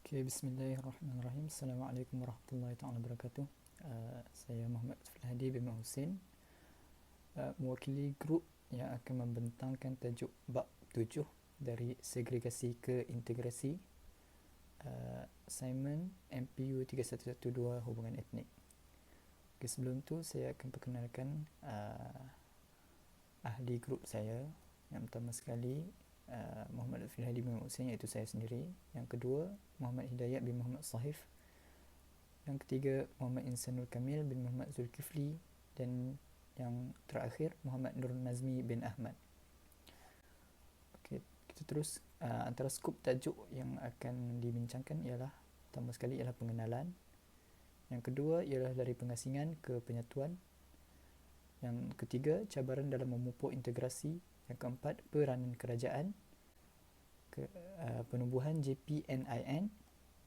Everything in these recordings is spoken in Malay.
Okay, bismillahirrahmanirrahim. Assalamualaikum warahmatullahi wabarakatuh. Saya Muhammad Lutfi Hadi bin Husin, mewakili grup yang akan membentangkan tajuk bab 7 dari segregasi ke integrasi, assignment MPU 3112 hubungan etnik. Okay, sebelum tu saya akan perkenalkan ahli grup saya. Yang pertama sekali Muhammad Lutfi Hadi bin Husin, iaitu saya sendiri. Yang kedua Muhammad Hidayat bin Muhammad Sahif. Yang ketiga Muhammad Insanul Kamil bin Muhammad Zulkifli. Dan yang terakhir Muhammad Nur Nazmi bin Ahmad. Okay, kita terus. Antara skop tajuk yang akan dibincangkan ialah, pertama sekali ialah pengenalan. Yang kedua ialah dari pengasingan ke penyatuan. Yang ketiga, cabaran dalam memupuk integrasi. Yang keempat, peranan kerajaan. Penubuhan JPNIN,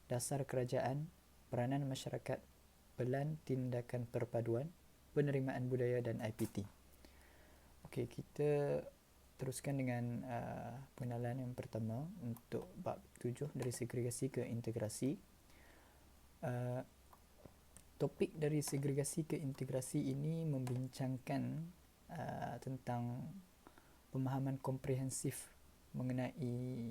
dasar kerajaan, peranan masyarakat, pelan tindakan perpaduan, penerimaan budaya dan IPT. Okey, kita teruskan dengan pengenalan yang pertama untuk bab 7 dari segregasi ke integrasi. Topik dari segregasi ke integrasi ini membincangkan tentang pemahaman komprehensif mengenai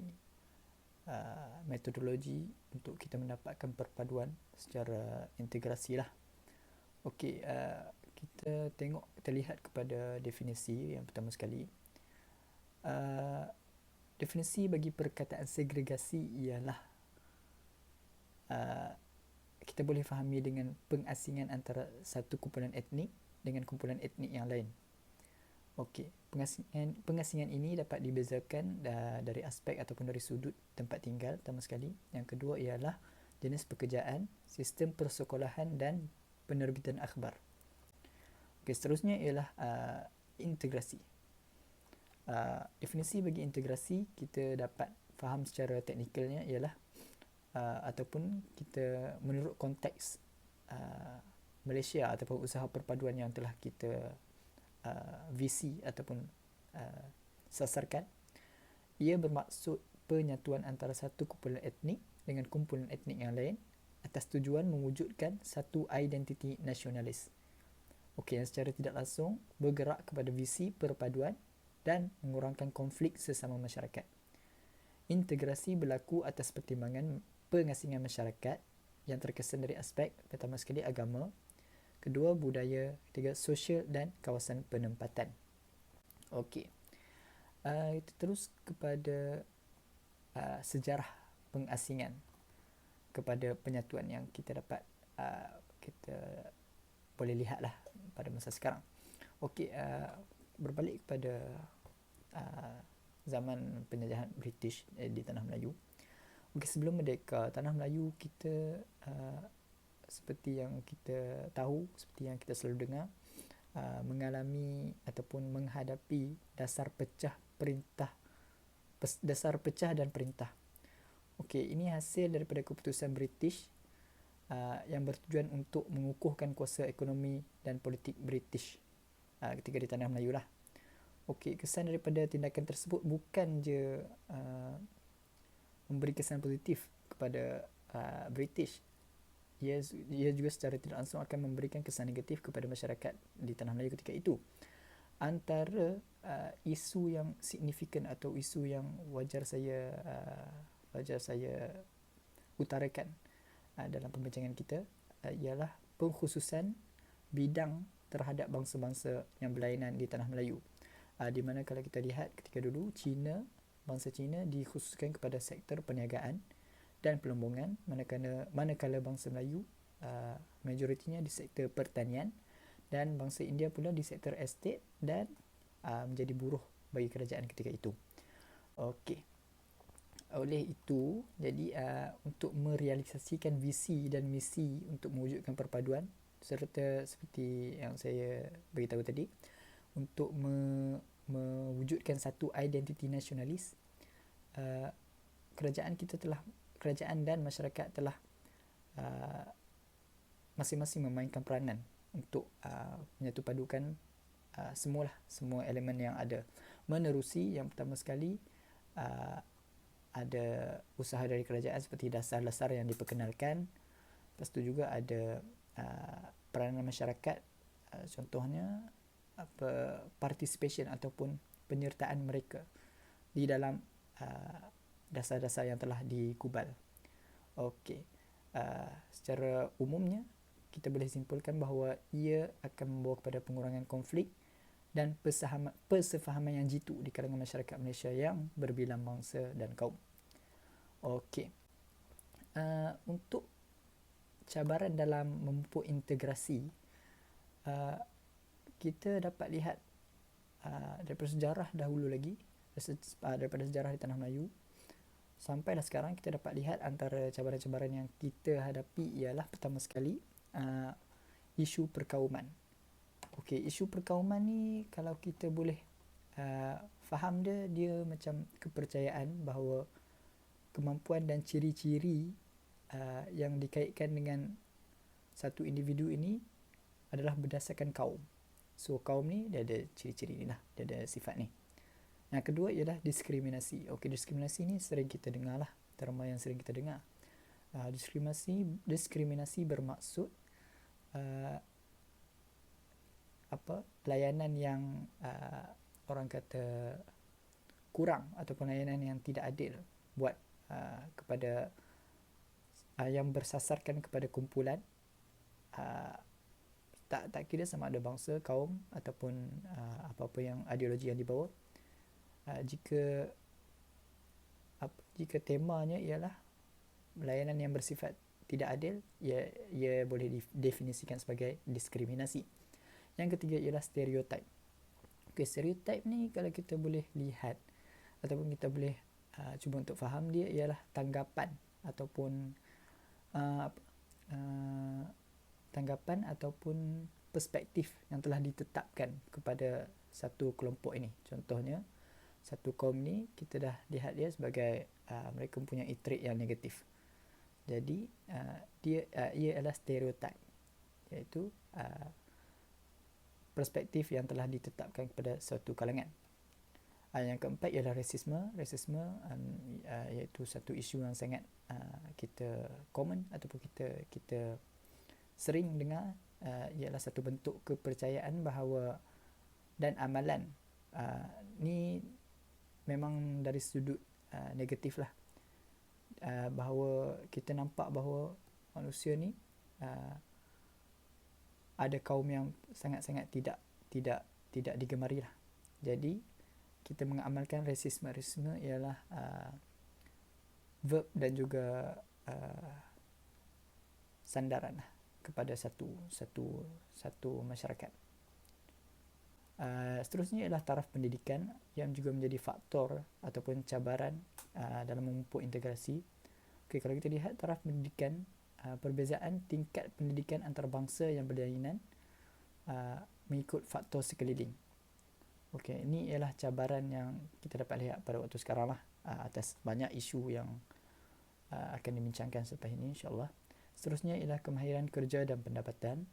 metodologi untuk kita mendapatkan perpaduan secara integrasi lah. Okey, kita lihat kepada definisi yang pertama sekali. Definisi bagi perkataan segregasi ialah kita boleh fahami dengan pengasingan antara satu kumpulan etnik dengan kumpulan etnik yang lain. Okey, pengasingan ini dapat dibezakan dari aspek ataupun dari sudut tempat tinggal pertama sekali. Yang kedua ialah jenis pekerjaan, sistem persekolahan dan penerbitan akhbar. Okey, seterusnya ialah integrasi. Definisi bagi integrasi kita dapat faham secara teknikalnya ialah ataupun kita menurut konteks Malaysia ataupun usaha perpaduan yang telah kita visi ataupun sasarkan, ia bermaksud penyatuan antara satu kumpulan etnik dengan kumpulan etnik yang lain atas tujuan mewujudkan satu identiti nasionalis. Okey, yang secara tidak langsung bergerak kepada visi perpaduan dan mengurangkan konflik sesama masyarakat. Integrasi berlaku atas pertimbangan pengasingan masyarakat yang terkesan dari aspek pertama sekali agama, kedua budaya, ketiga sosial dan kawasan penempatan. Okey, kita terus kepada sejarah pengasingan kepada penyatuan yang kita dapat kita boleh lihatlah pada masa sekarang. Okey, berbalik kepada zaman penjajahan British di Tanah Melayu. Okey, sebelum merdeka, Tanah Melayu kita seperti yang kita tahu, seperti yang kita selalu dengar, mengalami ataupun menghadapi dasar pecah dan perintah. Okey, ini hasil daripada keputusan British yang bertujuan untuk mengukuhkan kuasa ekonomi dan politik British ketika di Tanah Melayu lah. Okey, kesan daripada tindakan tersebut bukan je memberi kesan positif kepada British. Ia juga secara tidak langsung akan memberikan kesan negatif kepada masyarakat di Tanah Melayu ketika itu. Antara isu yang signifikan atau isu yang wajar saya utarakan dalam pembincangan kita ialah pengkhususan bidang terhadap bangsa-bangsa yang berlainan di Tanah Melayu. Di mana kalau kita lihat ketika dulu bangsa Cina dikhususkan kepada sektor perniagaan dan pelombongan, manakala bangsa Melayu majoritinya di sektor pertanian dan bangsa India pula di sektor estate dan menjadi buruh bagi kerajaan ketika itu. Okey. Oleh itu, jadi untuk merealisasikan visi dan misi untuk mewujudkan perpaduan serta seperti yang saya beritahu tadi, untuk mewujudkan satu identiti nasionalis, kerajaan dan masyarakat telah masing-masing memainkan peranan untuk menyatupadukan semua elemen yang ada. Menerusi yang pertama sekali ada usaha dari kerajaan seperti dasar-dasar yang diperkenalkan. Lepas tu juga ada peranan masyarakat, contohnya participation ataupun penyertaan mereka di dalam dasar-dasar yang telah digubal. Okey, secara umumnya kita boleh simpulkan bahawa ia akan membawa kepada pengurangan konflik dan persefahaman yang jitu di kalangan masyarakat Malaysia yang berbilang bangsa dan kaum. Okey, untuk cabaran dalam memupuk integrasi, kita dapat lihat daripada sejarah dahulu lagi, daripada sejarah di Tanah Melayu sampailah sekarang, kita dapat lihat antara cabaran-cabaran yang kita hadapi ialah pertama sekali isu perkauman. Okey, isu perkauman ni kalau kita boleh faham dia macam kepercayaan bahawa kemampuan dan ciri-ciri yang dikaitkan dengan satu individu ini adalah berdasarkan kaum. So kaum ni dia ada ciri-ciri ni lah, dia ada sifat ni. Yang kedua ialah diskriminasi. Okey, diskriminasi ni sering kita dengar lah, terma yang sering kita dengar. Diskriminasi bermaksud layanan yang orang kata kurang ataupun layanan yang tidak adil buat kepada yang bersasarkan kepada kumpulan, tak kira sama ada bangsa, kaum ataupun apa-apa yang ideologi yang dibawa. Jika temanya ialah layanan yang bersifat tidak adil, ia boleh didefinisikan sebagai diskriminasi. Yang ketiga ialah stereotip. Okey, stereotip ni kalau kita boleh lihat ataupun kita boleh cuba untuk faham dia ialah tanggapan ataupun tanggapan ataupun perspektif yang telah ditetapkan kepada satu kelompok ini. Contohnya, satu kaum ni kita dah lihat dia sebagai mereka mempunyai trait yang negatif. Jadi ia adalah stereotip, iaitu perspektif yang telah ditetapkan kepada suatu kalangan. Yang keempat ialah rasisme. Rasisme iaitu satu isu yang sangat kita common ataupun kita sering dengar. Ialah satu bentuk kepercayaan bahawa dan amalan ni memang dari sudut negatif lah, bahawa kita nampak bahawa manusia ni ada kaum yang sangat-sangat tidak digemari lah. Jadi kita mengamalkan rasisme. Rasisme ialah verb dan juga sandaran lah kepada satu masyarakat. Seterusnya ialah taraf pendidikan yang juga menjadi faktor ataupun cabaran dalam memupuk integrasi. Okey, kalau kita lihat taraf pendidikan, perbezaan tingkat pendidikan antarabangsa yang berlainan mengikut faktor sekeliling. Okey, ini ialah cabaran yang kita dapat lihat pada waktu sekarang lah, atas banyak isu yang akan dibincangkan selepas ini insya-Allah. Seterusnya ialah kemahiran kerja dan pendapatan.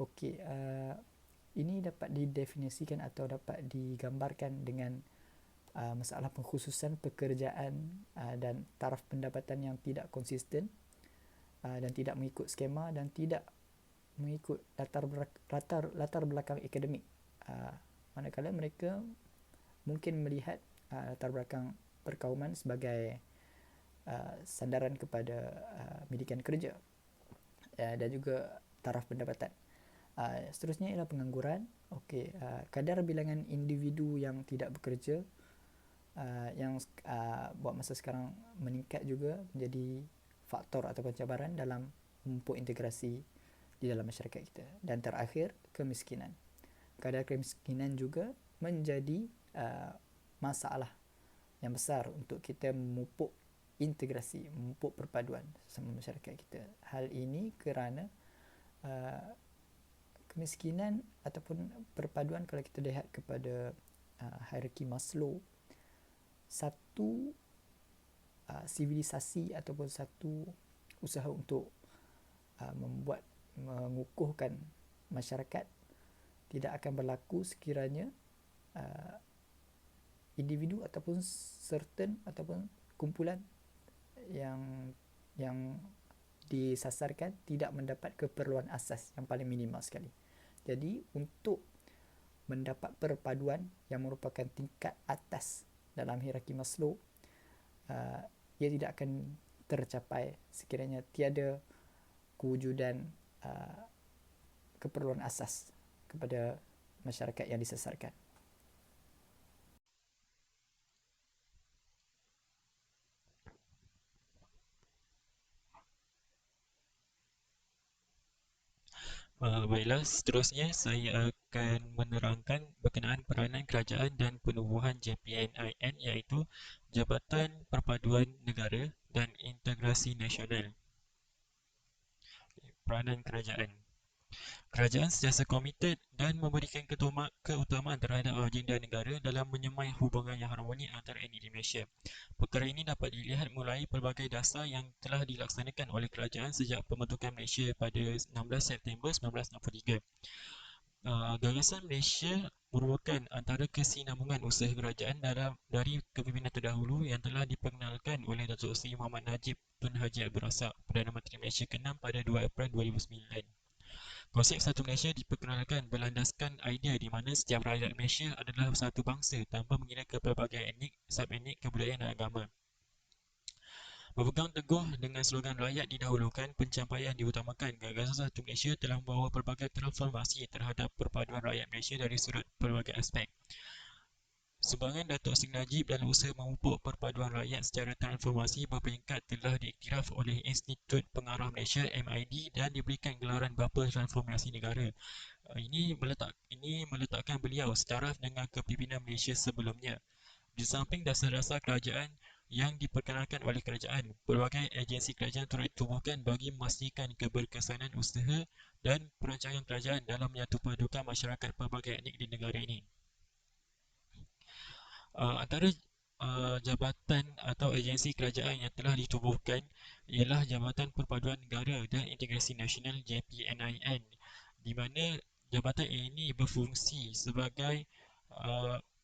Okey, ini dapat didefinisikan atau dapat digambarkan dengan masalah pengkhususan pekerjaan dan taraf pendapatan yang tidak konsisten dan tidak mengikut skema dan tidak mengikut latar belakang akademik. Manakala mereka mungkin melihat latar belakang perkauman sebagai sandaran kepada milikan kerja dan juga taraf pendapatan. Seterusnya ialah pengangguran. Okey, kadar bilangan individu yang tidak bekerja yang buat masa sekarang meningkat juga menjadi faktor atau cabaran dalam memupuk integrasi di dalam masyarakat kita. Dan terakhir, kemiskinan. Kadar kemiskinan juga menjadi masalah yang besar untuk kita memupuk integrasi, memupuk perpaduan sama masyarakat kita. Hal ini kerana kemiskinan ataupun perpaduan, kalau kita lihat kepada hierarki Maslow, satu sivilisasi ataupun satu usaha untuk mengukuhkan masyarakat tidak akan berlaku sekiranya individu ataupun certain ataupun kumpulan yang yang disasarkan tidak mendapat keperluan asas yang paling minimal sekali. Jadi untuk mendapat perpaduan yang merupakan tingkat atas dalam hierarki Maslow, ia tidak akan tercapai sekiranya tiada kewujudan keperluan asas kepada masyarakat yang disasarkan. Baiklah, seterusnya saya akan menerangkan berkenaan peranan kerajaan dan penubuhan JPNIN, iaitu Jabatan Perpaduan Negara dan Integrasi Nasional. Peranan kerajaan. Kerajaan sentiasa komited dan memberikan keutamaan terhadap agenda negara dalam menyemai hubungan yang harmoni antara etnik di Malaysia. Perkara ini dapat dilihat mulai pelbagai dasar yang telah dilaksanakan oleh kerajaan sejak pembentukan Malaysia pada 16 September 1963. Gagasan Malaysia merupakan antara kesinambungan usaha kerajaan dari kepimpinan terdahulu yang telah diperkenalkan oleh Datuk Seri Muhammad Najib Tun Haji Abdul Razak, Perdana Menteri Malaysia ke-6 pada 2 April 2009. Konsep Satu Malaysia diperkenalkan berlandaskan idea di mana setiap rakyat Malaysia adalah satu bangsa tanpa mengira ke pelbagai etnik, sub-etnik, kebudayaan dan agama. Berpegang teguh dengan slogan rakyat didahulukan, pencapaian diutamakan, gagasan Satu Malaysia telah membawa pelbagai transformasi terhadap perpaduan rakyat Malaysia dari sudut pelbagai aspek. Sumbangan Datuk Seri Najib dalam usaha memupuk perpaduan rakyat secara transformasi berperingkat telah diiktiraf oleh Institut Pengarah Malaysia MID dan diberikan gelaran Bapa Transformasi Negara. Ini meletakkan beliau setaraf dengan kepimpinan Malaysia sebelumnya. Di samping dasar-dasar kerajaan yang diperkenalkan oleh kerajaan, pelbagai agensi kerajaan turut ditubuhkan bagi memastikan keberkesanan usaha dan perancangan kerajaan dalam menyatupadukan masyarakat pelbagai etnik di negara ini. Antara jabatan atau agensi kerajaan yang telah ditubuhkan ialah Jabatan Perpaduan Negara dan Integrasi Nasional JPNIN, di mana jabatan ini berfungsi sebagai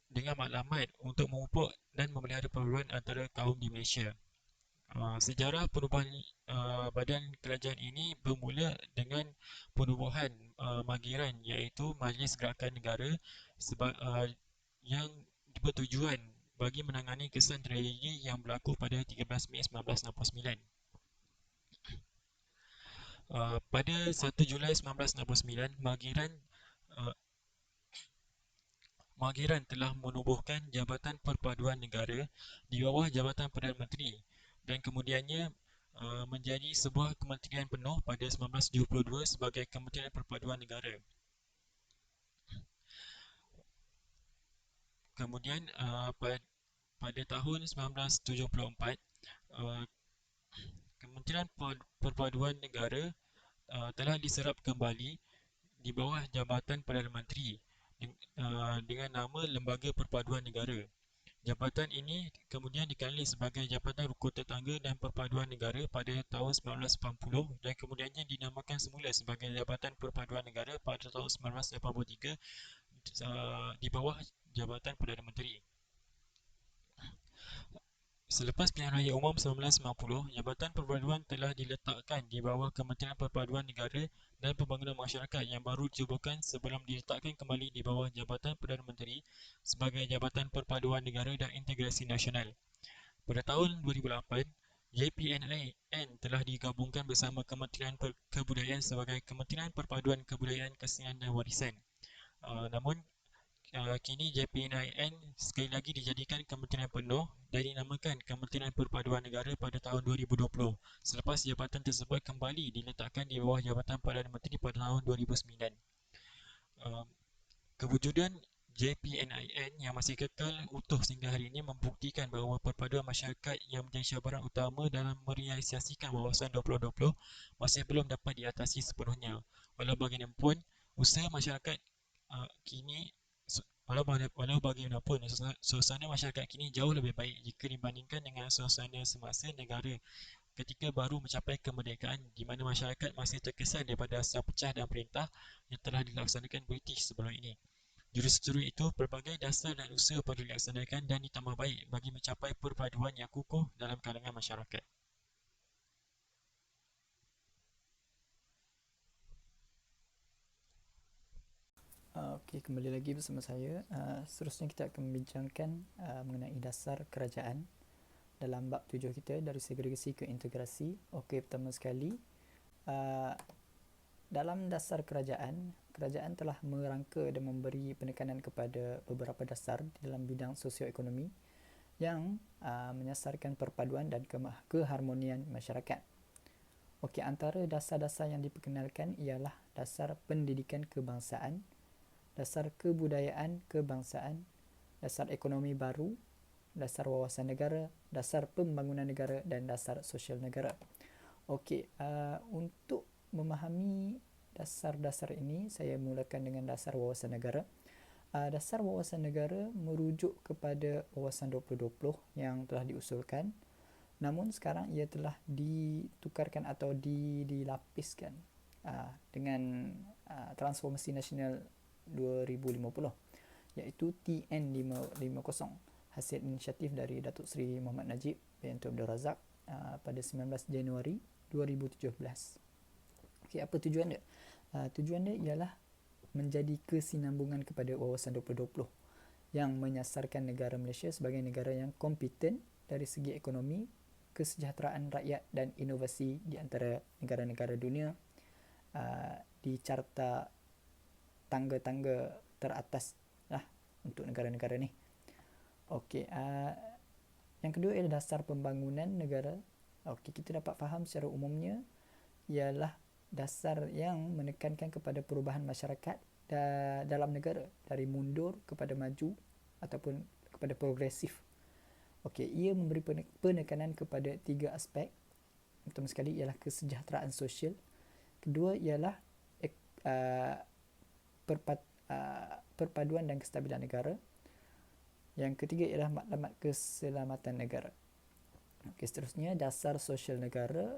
dengan maklumat untuk memupuk dan memelihara perpaduan antara kaum di Malaysia. Sejarah perubahan badan kerajaan ini bermula dengan penubuhan Magiran, iaitu Majlis Gerakan Negara yang bertujuan bagi menangani kesan tragedi yang berlaku pada 13 Mei 1969. Pada 1 Julai 1969, uh, Magiran telah menubuhkan Jabatan Perpaduan Negara di bawah Jabatan Perdana Menteri dan kemudiannya menjadi sebuah kementerian penuh pada 1972 sebagai Kementerian Perpaduan Negara. Kemudian pada tahun 1974, uh, Kementerian Perpaduan Negara telah diserap kembali di bawah Jabatan Perdana Menteri dengan nama Lembaga Perpaduan Negara. Jabatan ini kemudian dikenali sebagai Jabatan Rukun Tetangga dan Perpaduan Negara pada tahun 1980 dan kemudiannya dinamakan semula sebagai Jabatan Perpaduan Negara pada tahun 1983 di bawah Jabatan Perdana Menteri. Selepas pilihan raya umum 1990, Jabatan Perpaduan telah diletakkan di bawah Kementerian Perpaduan Negara dan Pembangunan Masyarakat yang baru ditubuhkan sebelum diletakkan kembali di bawah Jabatan Perdana Menteri sebagai Jabatan Perpaduan Negara dan Integrasi Nasional. Pada tahun 2008, JPNIN telah digabungkan bersama Kementerian Kebudayaan sebagai Kementerian Perpaduan Kebudayaan, Kesenian dan Warisan. Namun kini JPNIN sekali lagi dijadikan kementerian penuh dan dinamakan Kementerian Perpaduan Negara pada tahun 2020 selepas jabatan tersebut kembali diletakkan di bawah Jabatan Perdana Menteri pada tahun 2009. Uh, Kewujudan JPNIN yang masih kekal utuh sehingga hari ini membuktikan bahawa perpaduan masyarakat yang menjadi cabaran utama dalam merealisasikan wawasan 2020 masih belum dapat diatasi sepenuhnya. Walau bagaimanapun, usaha masyarakat kini walau bagaimanapun suasana masyarakat kini jauh lebih baik jika dibandingkan dengan suasana semasa negara ketika baru mencapai kemerdekaan di mana masyarakat masih terkesan daripada asas pecah dan perintah yang telah dilaksanakan British sebelum ini. Jurusturut itu pelbagai dasar dan usaha perlu dilaksanakan dan ditambah baik bagi mencapai perpaduan yang kukuh dalam kalangan masyarakat. Okey, kembali lagi bersama saya. Seterusnya kita akan membincangkan mengenai dasar kerajaan dalam bab 7 kita, dari segregasi ke integrasi. Okey, pertama sekali, dalam dasar kerajaan, kerajaan telah merangka dan memberi penekanan kepada beberapa dasar di dalam bidang sosioekonomi yang menyasarkan perpaduan dan keharmonian masyarakat. Okey, antara dasar-dasar yang diperkenalkan ialah dasar pendidikan kebangsaan, dasar kebudayaan kebangsaan, dasar ekonomi baru, dasar wawasan negara, dasar pembangunan negara dan dasar sosial negara. Okey, untuk memahami dasar-dasar ini, saya mulakan dengan dasar wawasan negara. Dasar wawasan negara merujuk kepada wawasan 2020 yang telah diusulkan, namun sekarang ia telah ditukarkan atau dilapiskan dengan transformasi nasional 2050, iaitu TN50, hasil inisiatif dari Datuk Seri Muhammad Najib bin Tun Abdul Razak pada 19 Januari 2017. Okey, apa tujuan dia? Tujuan dia ialah menjadi kesinambungan kepada wawasan 2020 yang menyasarkan negara Malaysia sebagai negara yang kompeten dari segi ekonomi, kesejahteraan rakyat dan inovasi di antara negara-negara dunia di carta tangga-tangga teratas lah untuk negara-negara ni. Okey, yang kedua ialah dasar pembangunan negara. Okey, kita dapat faham secara umumnya ialah dasar yang menekankan kepada perubahan masyarakat dalam negara dari mundur kepada maju ataupun kepada progresif. Okey, ia memberi penekanan kepada 3 aspek. Pertama sekali ialah kesejahteraan sosial. Kedua ialah perpaduan dan kestabilan negara. Yang ketiga ialah maklumat keselamatan negara. Okey, seterusnya dasar sosial negara.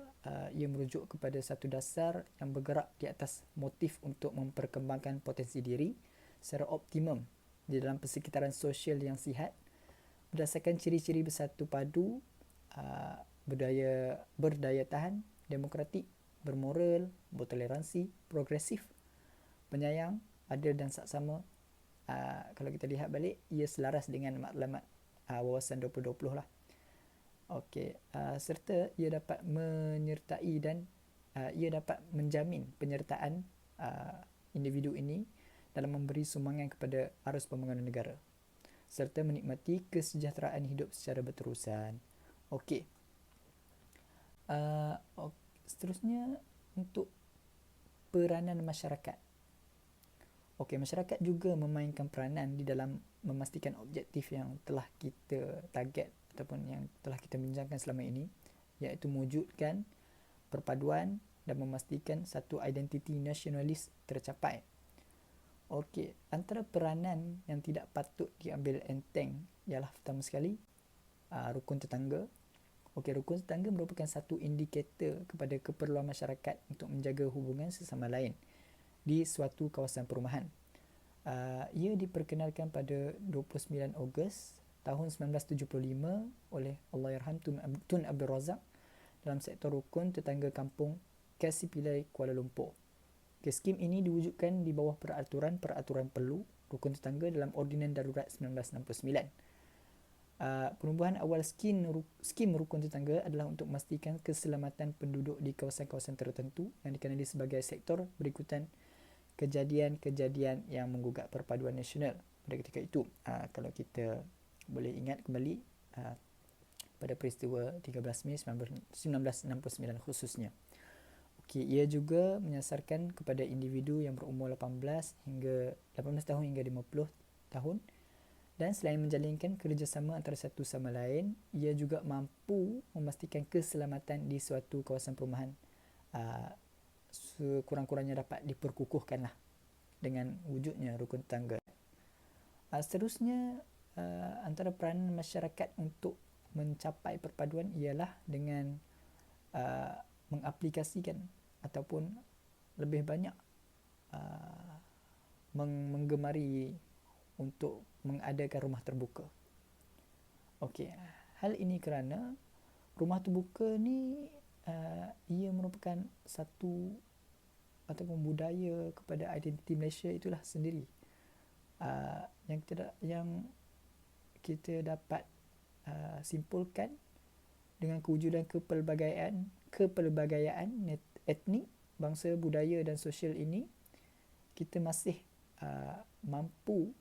Ia merujuk kepada satu dasar yang bergerak di atas motif untuk memperkembangkan potensi diri secara optimum di dalam persekitaran sosial yang sihat berdasarkan ciri-ciri bersatu padu, berdaya tahan, demokratik, bermoral, bertoleransi, progresif, penyayang, adil dan saksama. Kalau kita lihat balik, ia selaras dengan maklumat wawasan 2020 lah. Okey, serta ia dapat menyertai dan ia dapat menjamin penyertaan individu ini dalam memberi sumbangan kepada arus pembangunan negara serta menikmati kesejahteraan hidup secara berterusan. Okey. Seterusnya, untuk peranan masyarakat. Okey, masyarakat juga memainkan peranan di dalam memastikan objektif yang telah kita target ataupun yang telah kita bincangkan selama ini, iaitu mewujudkan perpaduan dan memastikan satu identiti nasionalis tercapai. Okey, antara peranan yang tidak patut diambil enteng ialah pertama sekali rukun tetangga. Okey, rukun tetangga merupakan satu indikator kepada keperluan masyarakat untuk menjaga hubungan sesama lain di suatu kawasan perumahan. Ia diperkenalkan pada 29 Ogos tahun 1975 oleh Allahyarham Tun Abdul Razak dalam sektor rukun tetangga kampung Kasipilai, Kuala Lumpur. Okay, skim ini diwujudkan di bawah peraturan perlu rukun tetangga dalam Ordinan Darurat 1969. Penubuhan awal skim rukun tetangga adalah untuk memastikan keselamatan penduduk di kawasan-kawasan tertentu yang dikenali sebagai sektor berikutan kejadian-kejadian yang menggugat perpaduan nasional pada ketika itu. Kalau kita boleh ingat kembali pada peristiwa 13 Mei 1969 khususnya. Okay, ia juga menyasarkan kepada individu yang berumur 18 tahun hingga 50 tahun, dan selain menjalinkan kerjasama antara satu sama lain, ia juga mampu memastikan keselamatan di suatu kawasan perumahan sekurang-kurangnya dapat diperkukuhkan lah dengan wujudnya rukun tetangga. Seterusnya, antara peranan masyarakat untuk mencapai perpaduan ialah dengan mengaplikasikan ataupun lebih banyak menggemari untuk mengadakan rumah terbuka. Okey, hal ini kerana rumah terbuka ni ia merupakan satu ataupun budaya kepada identiti Malaysia itulah sendiri. Yang kita dapat simpulkan dengan kewujudan kepelbagaian etnik, bangsa, budaya dan sosial ini, kita masih mampu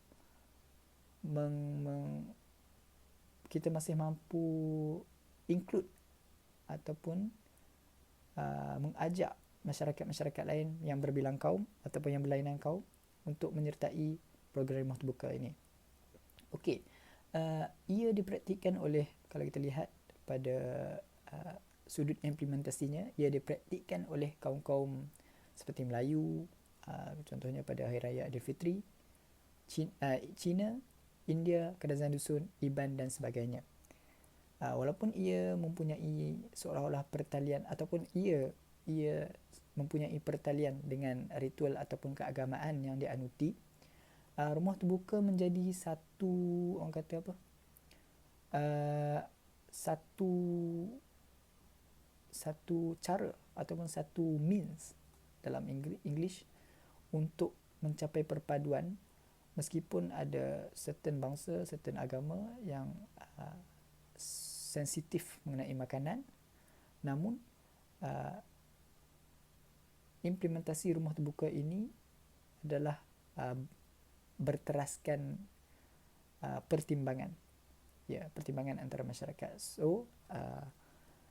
kita masih mampu include ataupun mengajak masyarakat-masyarakat lain yang berbilang kaum ataupun yang berlainan kaum untuk menyertai program rumah terbuka ini. Okey, ia dipraktikkan oleh, kalau kita lihat pada sudut implementasinya, ia dipraktikkan oleh kaum-kaum seperti Melayu, contohnya pada Hari Raya Aidilfitri, Cina, India, Kadazan Dusun, Iban dan sebagainya. Walaupun ia mempunyai seolah-olah pertalian ataupun ia mempunyai pertalian dengan ritual ataupun keagamaan yang dianuti, rumah terbuka menjadi satu, orang kata apa, satu cara ataupun satu means dalam English untuk mencapai perpaduan, meskipun ada certain bangsa, certain agama yang sensitif mengenai makanan, namun implementasi rumah terbuka ini adalah berteraskan pertimbangan antara masyarakat. So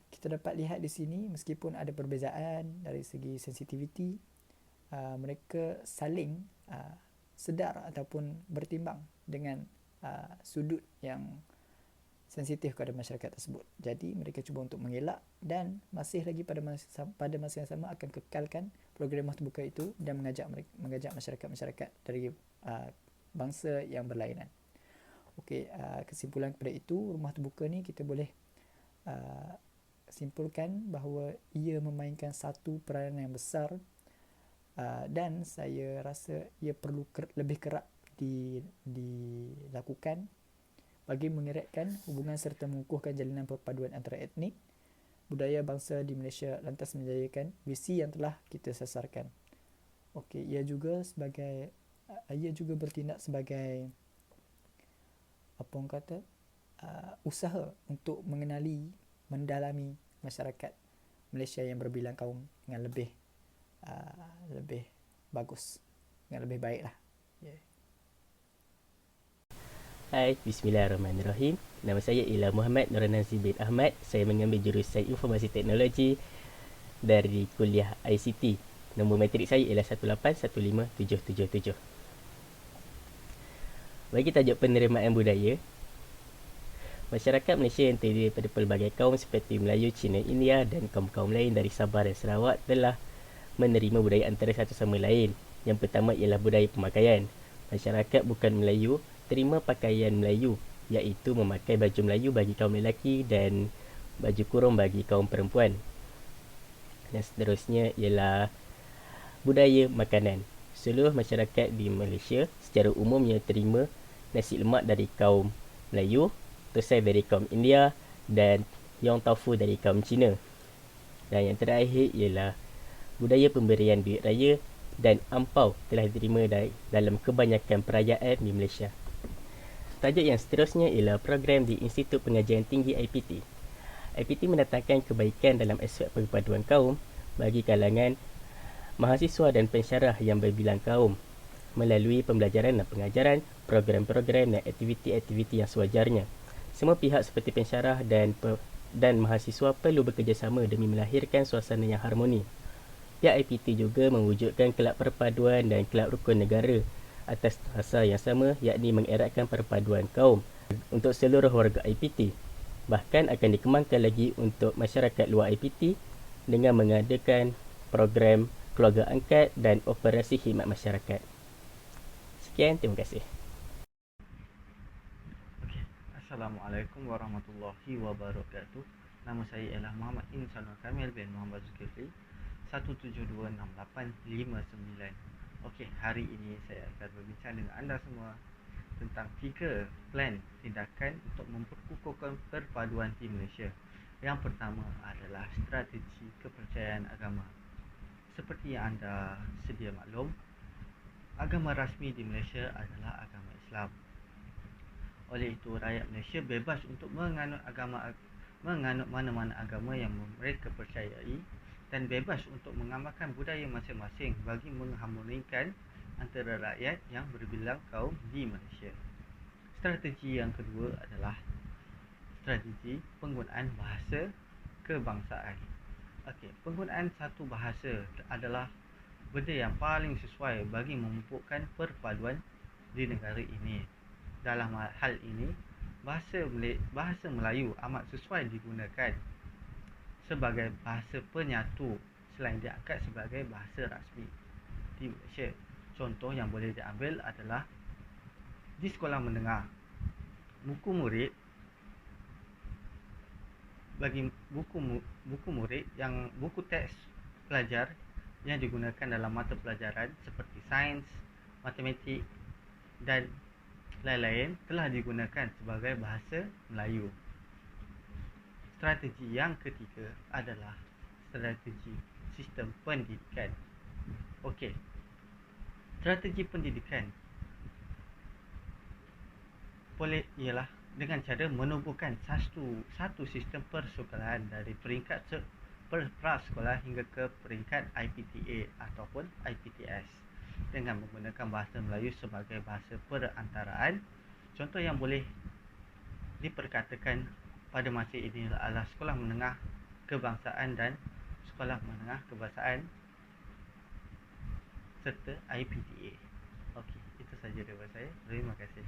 kita dapat lihat di sini, meskipun ada perbezaan dari segi sensitivity, mereka saling sedar ataupun bertimbang dengan sudut yang sensitif kepada masyarakat tersebut. Jadi mereka cuba untuk mengelak dan masih lagi pada masa yang sama akan kekalkan program rumah terbuka itu dan mengajak masyarakat-masyarakat dari bangsa yang berlainan. Okey, kesimpulan kepada itu, rumah terbuka ni kita boleh simpulkan bahawa ia memainkan satu peranan yang besar, dan saya rasa ia perlu lebih kerap dilakukan bagi mengeratkan hubungan serta mengukuhkan jalinan perpaduan antara etnik, budaya bangsa di Malaysia, lantas menjayakan visi yang telah kita sasarkan. Okey, ia juga bertindak sebagai usaha untuk mendalami masyarakat Malaysia yang berbilang kaum dengan lebih bagus, dengan lebih baik lah. Hai, bismillahirrahmanirrahim. Nama saya ialah Muhammad Nur Nazir bin Ahmad. Saya mengambil jurusan Informasi Teknologi dari kuliah ICT. Nombor matrik saya ialah 1815777. Bagi tajuk penerimaan budaya, masyarakat Malaysia yang terdiri daripada pelbagai kaum seperti Melayu, Cina, India dan kaum-kaum lain dari Sabah dan Sarawak telah menerima budaya antara satu sama lain. Yang pertama ialah budaya pemakaian. Masyarakat bukan Melayu terima pakaian Melayu, iaitu memakai baju Melayu bagi kaum lelaki dan baju kurung bagi kaum perempuan. Dan seterusnya ialah budaya makanan. Seluruh masyarakat di Malaysia secara umumnya terima nasi lemak dari kaum Melayu, tosai dari kaum India dan yong tofu dari kaum Cina. Dan yang terakhir ialah budaya pemberian duit raya dan ampau telah diterima dalam kebanyakan perayaan di Malaysia. Tajuk yang seterusnya ialah program di Institut Pengajian Tinggi IPT. IPT mendatangkan kebaikan dalam aspek perpaduan kaum bagi kalangan mahasiswa dan pensyarah yang berbilang kaum melalui pembelajaran dan pengajaran, program-program dan aktiviti-aktiviti yang sewajarnya. Semua pihak seperti pensyarah dan mahasiswa perlu bekerjasama demi melahirkan suasana yang harmoni. Pihak IPT juga mewujudkan kelab perpaduan dan kelab rukun negara atas asas yang sama, yakni mengeratkan perpaduan kaum untuk seluruh warga IPT. Bahkan akan dikembangkan lagi untuk masyarakat luar IPT dengan mengadakan program keluarga angkat dan operasi khidmat masyarakat. Sekian, terima kasih. Okay. Assalamualaikum warahmatullahi wabarakatuh. Nama saya ialah Muhammad Insanul Kamil bin Muhammad Zulkifli, 1726859. Okey, hari ini saya akan berbincang dengan anda semua tentang 3 plan tindakan untuk memperkukuhkan perpaduan di Malaysia. Yang pertama adalah strategi kepercayaan agama. Seperti yang anda sedia maklum, agama rasmi di Malaysia adalah agama Islam. Oleh itu, rakyat Malaysia bebas untuk menganut mana-mana agama yang mereka percayai dan bebas untuk mengamalkan budaya masing-masing bagi mengharmonikan antara rakyat yang berbilang kaum di Malaysia. Strategi yang kedua adalah strategi penggunaan bahasa kebangsaan. Okey, penggunaan satu bahasa adalah benda yang paling sesuai bagi memupukkan perpaduan di negara ini. Dalam hal ini, bahasa Melayu amat sesuai digunakan sebagai bahasa penyatu selain diangkat sebagai bahasa rasmi di Malaysia. Contoh yang boleh diambil adalah di sekolah menengah, buku murid buku teks pelajar yang digunakan dalam mata pelajaran seperti sains, matematik dan lain-lain telah digunakan sebagai bahasa Melayu. Strategi yang ketiga adalah strategi sistem pendidikan. Okey. Strategi pendidikan ialah dengan cara menubuhkan satu sistem persekolahan dari peringkat prasekolah hingga ke peringkat IPTA ataupun IPTS dengan menggunakan bahasa Melayu sebagai bahasa perantaraan. Contoh yang boleh diperkatakan pada masa ini adalah sekolah menengah kebangsaan dan sekolah menengah kebangsaan serta IPTA. Okey, itu saja daripada saya. Terima kasih.